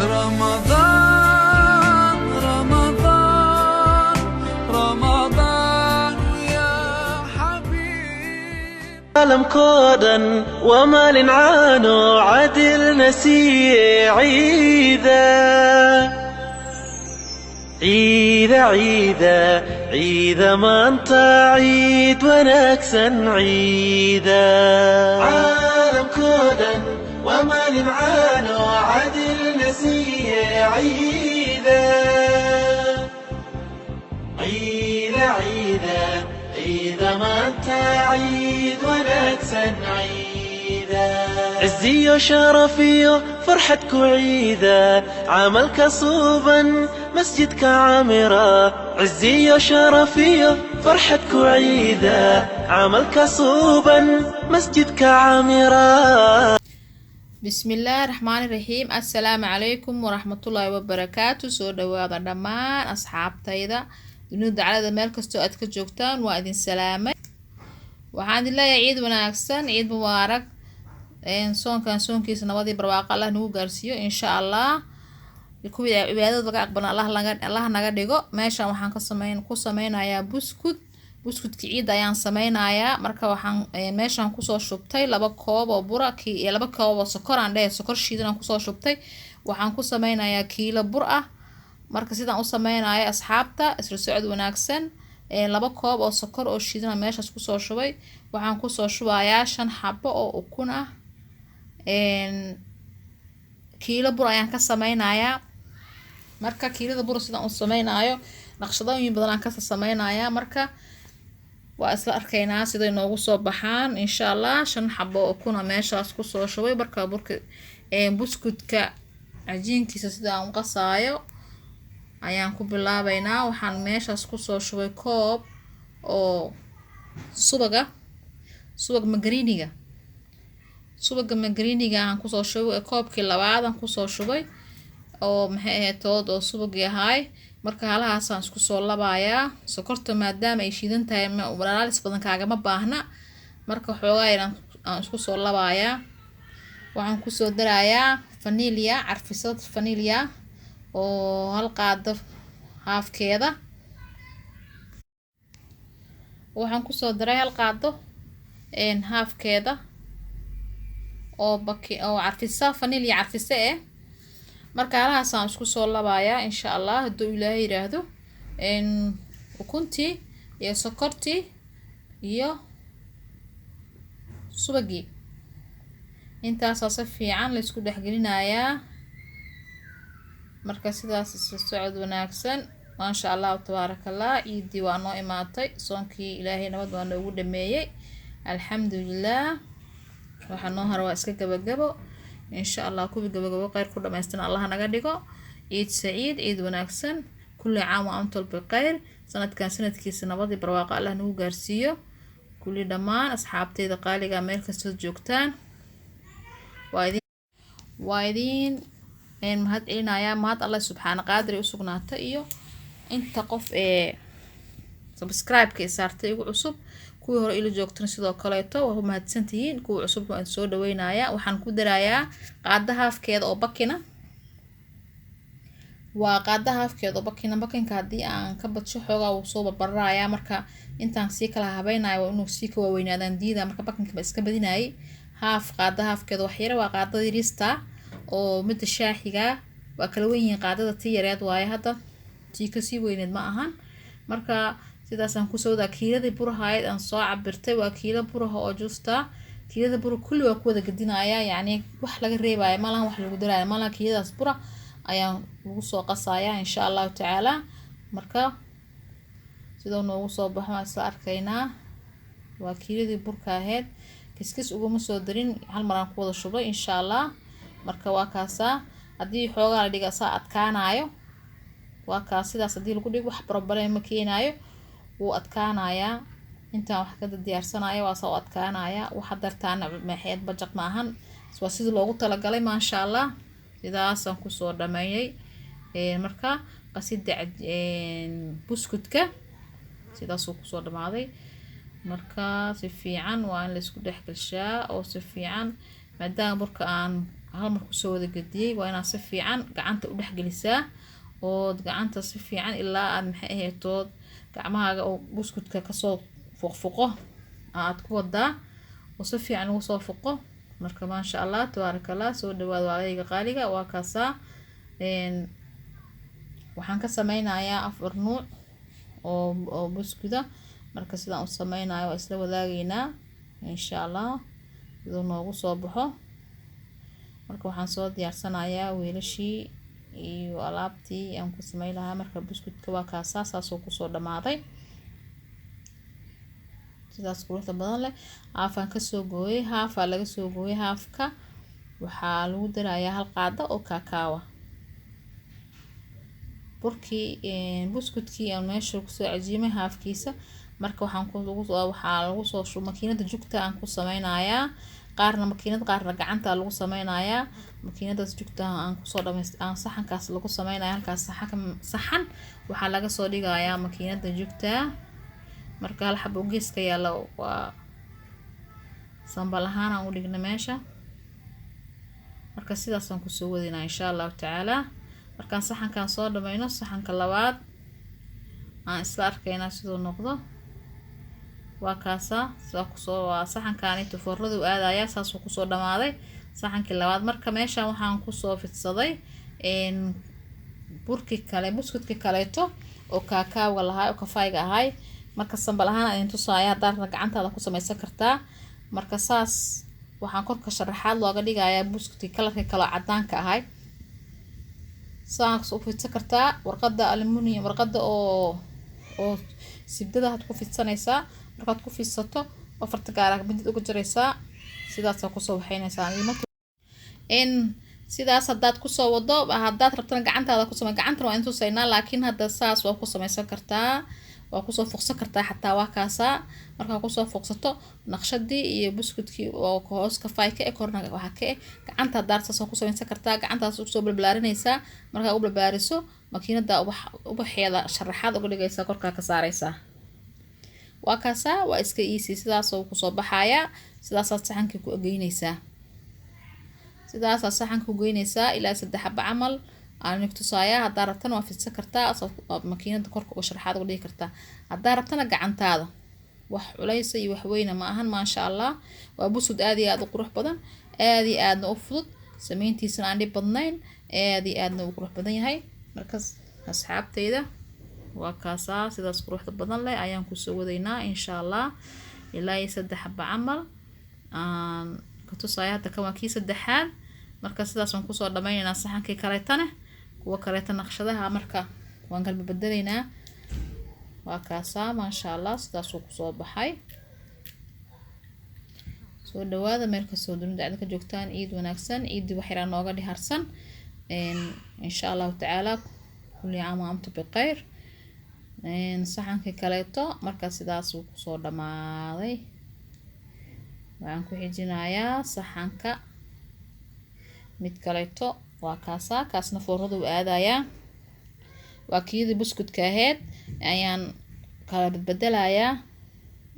رمضان رمضان رمضان يا حبيب عالم كودا وما لنعانو عدل نسي عيدا عيدا ما انت عيد ونكسن عيدا عالم كودا وما لنعانو عدل نسي عيدا عيدا ما انت عيد ونكسن عيدا عزي وشرفي فرحتك عيدا عملك صوبا مسجدك عامرة عزي وشرفي فرحتك عيدا عملك صوبا مسجدك عامرة. بسم الله الرحمن الرحيم. السلام عليكم ورحمة الله وبركاته. سو دواada dhammaan asxaabtayda dunida dacalada meel kastoo aad ka joogtaan waa idin salaamay. waxaan idin leeyahay ciid wanaagsan, ciid mubaarak. soonkan soonkiisa nabadii barwaaqo Allah nagu gaarsiiyo insha Allah. kuwii cibaadada laga aqbalo Allah naga dhigo. meeshan waxaan ku sameynayaa buskudka ciid ayaan sameynayaa. marka waxaan meeshan kusoo shubtay 2 koob oo bura iyo 2 koob oo sokor aan dhehe sokor shiidan kusoo shubtay. waxaan ku sameynayaa kiilo bur ah. marka sidaan u sameynayo asxaabta isla socod wanaagsan. 2 koob oo sokor oo shiidan meeshaas kusoo shubay. waxaan kusoo shubayaa 5 xabo oo ukun ah. kiilo bur ayaan ka sameynayaa. marka kiilada bur sidaan u sameynayo naqshadooyin badan aan ka sameynayaa. marka waa isla arkaynaa siday noogu soo baxaan insha Allah. 5 xabo oo ukun meeshaas kusoo shubay. marka burka buskudka cajiinkiisa sidaan u qasaayo ayaan ku bilaabaynaa. waxaan meeshaas kusoo shubay koob oo subag magariniga aan kusoo shubay. koobkii labaad aan kusoo shubay oo maxay ahayd tood oo subag yahay. marka halahaasaan isku soo labayaa. sokorta maadaama ay shiidan tahay walaalis badan kaagama baahna. marka xoogaa aan isku soo labayaa. waxaan kusoo darayaa vanilya, carfisad vanilya oo 1 qaado haafkeeda. waxaan kusoo daray 1 qaado haafkeeda oo carfisa vanilya carfise marka halahaasaan isku soo labayaa insha Allah hadduu Ilaahay yiraahdo. ukuntii iyo sokortii iyo subagii intaas si fiican la isku dhexgelinayaa. marka sidaas isla socod wanaagsan ma sha Allah tabaarakallah. ciidii waa noo imaatay. soonkii Ilaahay nabad waa noogu dhameeyay alxamdulillah. waxaan noo haro waa iska gabagabo insha Allah. kuwi gabagabo khayr ku dhameystan Allah naga dhigo. ciid saciid, ciid wanaagsan. kulli caam wa antum bilkhayr. sanadkan sanadkiisa nabadii barwaaqo Allah nagu gaarsiiyo. kulli dhammaan asxaabtayda qaaliga meel kastoo joogtaan waa idin mahad celinayaa. mahad Allah subxaana qaadir u sugnaatay iyo inta qof subscribe-ka saartay igu cusub. kuwii hore ila joogtana sidoo kaleeto waa mahadsantihiin. kuwii cusub waan soo dhaweynayaa. waxaan ku darayaa qaada haafkeeda oo bakina. waa qaada haafkeeda oo bakinka haddii aan ka badsho xoogaa wuu soo bararayaa. marka intaan sii kala habaynayo waa inuu sii ka waaweynaadaan diida. marka bakinka ba iska badinayay. qaada haafkeeda wax yara waa qaadada yariista oo midda shaaxiga waa kala weyn yihiin. qaadada tii yareed waaye hadda tii kasii weyneed ma ahan. marka sidaasaan kusoo wadaa. kiiladii burahayd aan soo cabirtay waa kiilo buraha oo juusta. kiilada bura kulli waa ku wada gadinayaa. yacni wax laga reebaayo malahan, wax lagu daraayo malahan. kiiladaas bura ayaan ugu soo qasayaa insha Allahu tacaala. marka sidoo noogu soo baxo waan isla arkaynaa. waa kiiladii burka ahayd. kiskis uguma soo darin, hal mar aan ku wada shubay insha Allah. marka waa kaasaa. haddii xoogaa la dhiga saa adkaanayo waa kaas. sidaas haddii lagu dhigo wax problem ma keenayo, wuu adkaanayaa. intaan wax ka diyaarsanayo waa soo adkaanayaa. waxa dartaana maxeed bajaq ma ahan. waa sidii loogu talagalay ma sha Allah. sidaasaan kusoo dhameeyay. marka qasida buskudka sidaasuu kusoo dhamaaday. marka si fiican waa in la isku dhexgashaa oo si fiican maadaama burka aan hal mar kusoo wada gediyey waa inaad si fiican gacanta u dhex gelisaa oo gacanta si fiican ilaa aad maxay ahaytood gacmahaaga oo buskudka kasoo fuqfuqo aad ku wadaa oo si fiican ugu soo fuqo marka maasha Allah tabaarakallah soo dhawaad waalayga qaaliga waa kaasaa waxaan ka sameynayaa 4 nuuc oo buskuda marka sidaan u sameynayo isla wadaagaynaa insha Allah sidoo noogu soo baxo marka waxaan soo diyaarsanayaa weelashii iyo alaabtii aan ku sameyn lahaa marka buskudka waa kaasaa saasoo kusoo dhamaaday sidaas quruxda badan leh haafaan kasoo gooyay haafaa laga soo gooyay haafka waxaa lagu darayaa hal qaado oo kakaawa burkii buskudkii aan meesha kusoo cajiimay haafkiisa marka waxaa lagu soo shubo makiinada jugta aan ku sameynayaa qaarna makiinad qaarna gacanta lagu sameynayaa makiinadaas jugta aan kusoo aan saxankaas lagu sameynaya halkaas saxan waxaa laga soo dhigayaa makiinada jugta marka hal xabo geeska yaala waa sambal ahaan aan u dhigna meesha marka sidaas aan kusoo wadinaa insha Allah taala markaan saxankan soo dhamayno saxanka labaad aan isla arkaynaa sidoo noqdo waa kaasa soo kusoo waa saxankaani tuforradu aadaya saas uu kusoo dhamaaday saxankii labaad marka meeshan waxaan kusoo fidsaday burkii kale buskudkii kaleeto oo kaakaawga lahaa oo kafayga ahay marka sambal ahaan aan tusaaya daarna gacantaada ku sameysan kartaa marka saas waxaan korka sharaxaad looga dhigayaa buskudkii kalarka kale cadaanka ahay saas u fidsan kartaa warqada aluminum warqada oo sibdada had ku fidsanaysaa markaad ku fidsato afarta gaar midid uga jaraysaa sidaas aad kusoo waxaynaysaa sidaas haddaad kusoo wado haddaad rabtana gacantaada ku samey gacantana waa intuu saynaa laakiin hadda saas waa ku sameysan kartaa waa kusoo fuqsan kartaa xataa waa kaasaa markaa kusoo fuqsato naqshadii iyo buskudkii oo hoos kafay ka korna waxa ka gacanta daartaas ku sameysan kartaa gacantaas usoo balbalaarinaysaa markaa u balbaariso makiinada ubaxeeda sharaxaad uga dhigaysaa korkaa ka saaraysaa waa kaasaa waa iska easy sidaas oo kusoo baxaya sidaas aad saxankii ku geynaysaa sidaas aad saxanka ku geynaysaa ilaa 3 xabo camal aan nigtusaaya haddaa rabtana waa fidsan kartaa makiinada korka oo sharaxaad uga dhigi kartaa haddaa rabtana gacantaada wax culaysa iyo wax weyna ma ahan maasha Allah waa busud aad iyo aad u qurux badan aad iyo aadna u fudud sameyntiisana aan dhib badnayn aad iyo aadna u qurux badan yahay markaas asxaabteyda waa kaasaa sidaas quruxda badan leh ayaan ku soo wadaynaa insha Allah ilaa 3 xabo camal aan ka tusaaya hadda kan waa kii saddexaad marka sidaas aan kusoo dhamaynaynaa saxankii kaleetana kuwa kaleeta naqshadaha marka waan galba bedelaynaa waa kaasaa maasha Allah sidaas uu kusoo baxay soo dhawaada meel kastoo dunida aad ka joogtaan ciid wanaagsan ciid wax yar nooga dhiharsan insha Allah taala kulli caam wa antum bikhayr saxankii kaleeto marka sidaas uu kusoo dhamaaday waxaan ku xijinayaa saxanka mid kaleeto waa kaasaa kaasna foornadu aadayaa waa kiyada buskudka ahayd ayaan kala bedelayaa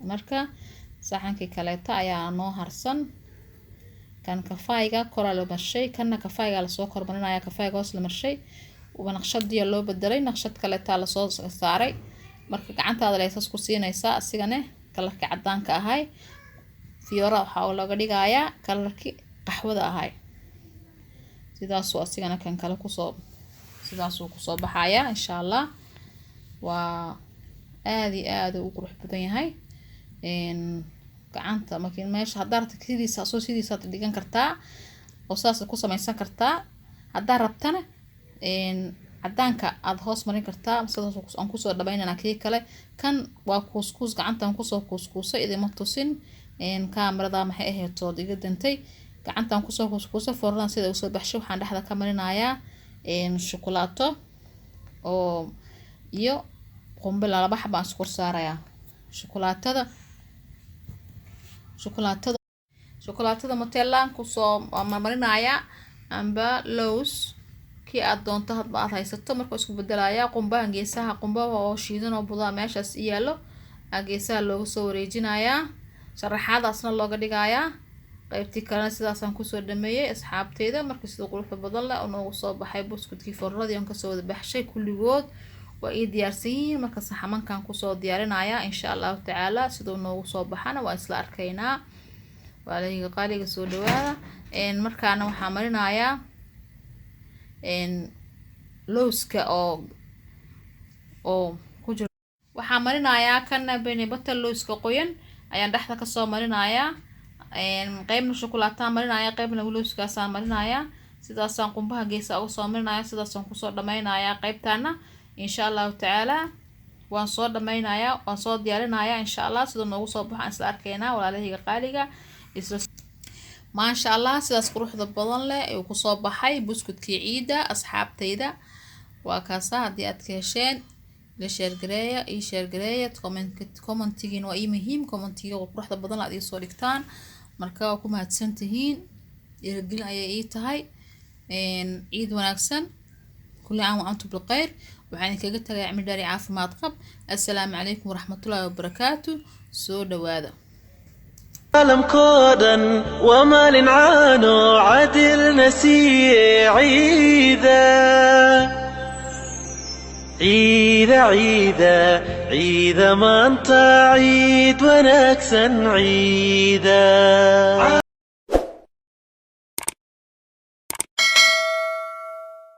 marka saxankii kaleeto ayaa noo harsan kan kafayga kora la marshay kanna kafayga la soo kormarinaya kafayga hoos la marshay uba naqshadii loo bedelay naqshad kaleeto la soo saaray marka gacantaada leysas ku siinaysaa asigana kalarka cadaanka ahay fiyoora waxa laga dhigayaa kalarkii qaxwada ahay sidaas oo asigana kan kale kusoo sidaas uu kusoo baxaya insha Allah waa aad u qurux badan yahay gacanta markii meesha haddaad sidiisa dhigan kartaa oo saas ku sameysan kartaa haddaa rabtana cadaanka aad hoos marin kartaa sidaas aan kusoo dhabaynana kii kale kan waa kuuskuus gacantan kusoo kuuskuusay idima tusin kaamirada maxay ahayd soo iga dantay gacantan kusoo kuuskuusay foornadan sida uu soo baxshay waxaan dhexda ka marinayaa shukulaato oo iyo qumbe laba xabo aan isku saarayaa shukulaatada motellaan kusoo marinayaa amba lows kii aad doonto hadba aad haysato marka isku bedelayaa qumbaha geesaha qumbaha oo shiidan oo budaa meeshaas yaalo geesaha looga soo wareejinayaa sharaxaadaasna looga dhigayaa qaybtii kalena sidaasaan kusoo dhameeyay asxaabteyda markii sidoo quruxda badan leh oo noogu soo baxay buskudkii forradii aan kasoo wada baxshay kulligood waa ii diyaarsan yihiin marka saxamankan kusoo diyaarinayaa insha allahu tacaala sidoo noogu soo baxana waa isla arkaynaa waaleyga qaaliga soo dhawaada markaana waxaa marinayaa lowska oo ku jira waxaa marinayaa kana beni butter lowska qoyan ayaan dhexda kasoo marinayaa qaybna shukulaataan marinayaa qaybna lowskaasaan marinayaa sidaasaan qumbaha geesa uga soo marinayaa sidaasaan kusoo dhameynayaa qaybtaana insha allahu tacaala waan soo dhameynayaa waan soo diyaarinayaa insha allah sidoo noogu soo baxo aan isla arkaynaa walaalahayga qaaliga isla maasha allah sidaas quruxda badan leh uu kusoo baxay buskudkii ciida asxaabteyda waa kaasa haddii aad ka hesheen la sheergareeya ii sheergareeya commentigiina waa ii muhiim commentiga quruxda badan la aad ii soo dhigtaan marka waa ku mahadsantihiin dhiirigelin ayay ii tahay ciid wanaagsan kulli caam wa antum bilkhayr waxaan kaga tagay cimri dheer caafimaad qab assalaamu calaykum waraxmatullaahi wabarakaatu soo dhawaada عالم كودا ومال عانو عدل نسي عيدا عيدا عيدا عيدا ما انت عيد ونكسن عيدا